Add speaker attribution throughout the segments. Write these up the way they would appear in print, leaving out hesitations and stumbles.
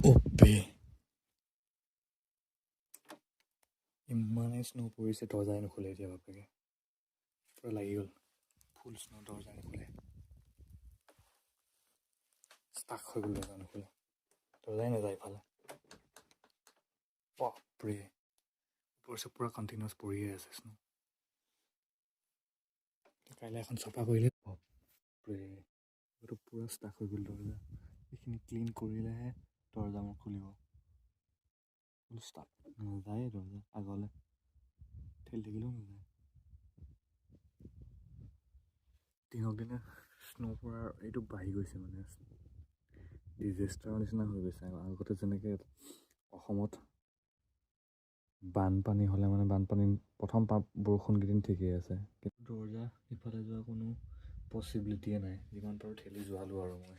Speaker 1: ওপে ইমানেই স্নো পৰিছে দৰ্জাই নুখুলে এতিয়া বাপেকে পূৰা লাগি গ'ল ফুল স্নো দৰ্জাই নুখুলে ষ্টাক হৈ গ'ল দৰ্জা নুখুলে দৰ্জাই নাযায় ইফালে বাপৰে পৰিছে পূৰা কণ্টিনিউৱাছ পৰিয়ে আছে স্নো কাইলৈ এখন চফা কৰিলে বাপৰে এইটো পূৰা ষ্টাক হৈ গ'ল দৰ্জা এইখিনি ক্লিন কৰিলেহে দৰ্জা মোৰ খুলিব ষ্টাক নাযায় দৰ্জা আগলৈ ঠেলি থাকিলেও নাযায় দিনক দিনে স্নো পৰাৰ এইটো বাঢ়ি গৈছে মানে ডিজেষ্টাৰৰ নিচিনা হৈ গৈছে আগতে যেনেকৈ অসমত বানপানী হ'লে মানে বানপানী প্ৰথম বৰষুণকেইদিন ঠিকেই আছে কিন্তু দৰ্জা ইফালে যোৱা কোনো পচিবিলিটিয়ে নাই যিমান পাৰোঁ ঠেলি যোৱালোঁ আৰু মই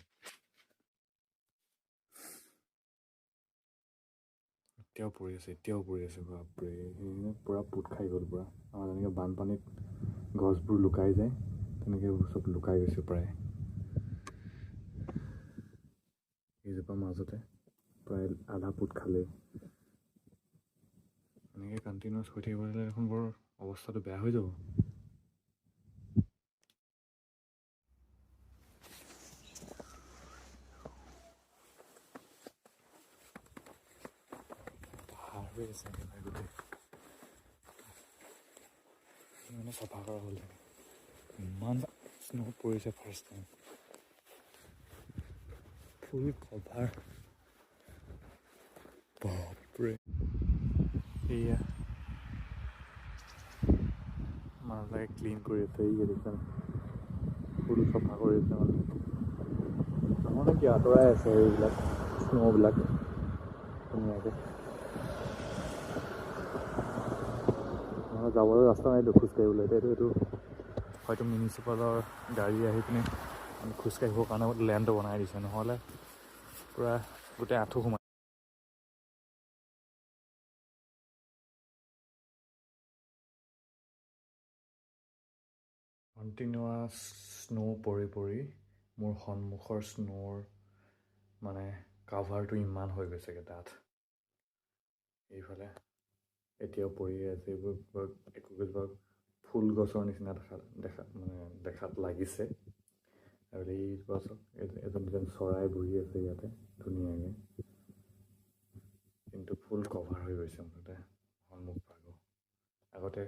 Speaker 1: এতিয়াও পৰি আছে বাপৰে পূৰা পোত খাই গ'ল পূৰা আমাৰ যেনেকৈ বানপানীত গছবোৰ লুকাই যায় তেনেকৈ চব লুকাই গৈছে প্ৰায় এইজোপা মাজতে প্ৰায় আধা পোত খালেই এনেকৈ কণ্টিনিউৱাছ হৈ থাকিব হ'লে দেখোন বৰ অৱস্থাটো বেয়া হৈ যাব পাহাৰ হৈ আছে গোটেই মানে চাফা কৰা হ'ল ইমান স্নো পৰিছে ফাৰ্ষ্ট টাইম ফুল কভাৰ বাপৰে এয়া মানুহবিলাকে ক্লিন কৰি আছে এই দেখিছে ফুল চফা কৰি আছে মানে কি আঁতৰাই আছে এইবিলাক স্নোবিলাক ধুনীয়াকৈ যাবলৈ ৰাস্তা নাইতো খোজকাঢ়িবলৈ এতিয়া এইটো হয়তো মিউনিচিপালৰ গাড়ী আহি পিনে খোজকাঢ়িবৰ কাৰণে লেণ্ডটো বনাই দিছে নহ'লে পূৰা গোটেই আঁঠু সোমাই কণ্টিনিউৱাছ স্নো পৰি মোৰ সন্মুখৰ স্নোৰ মানে কাভাৰটো ইমান হৈ গৈছেগৈ ডাঠ এইফালে এতিয়াও পৰিয়ে আছে এইবোৰ একোগোজোপা ফুল গছৰ নিচিনা দেখাত লাগিছে আৰু এইজোপা এজন চৰাই বহি আছে ইয়াতে ধুনীয়াকৈ কিন্তু ফুল কভাৰ হৈ গৈছে মুঠতে সন্মুখ ভাগো আগতে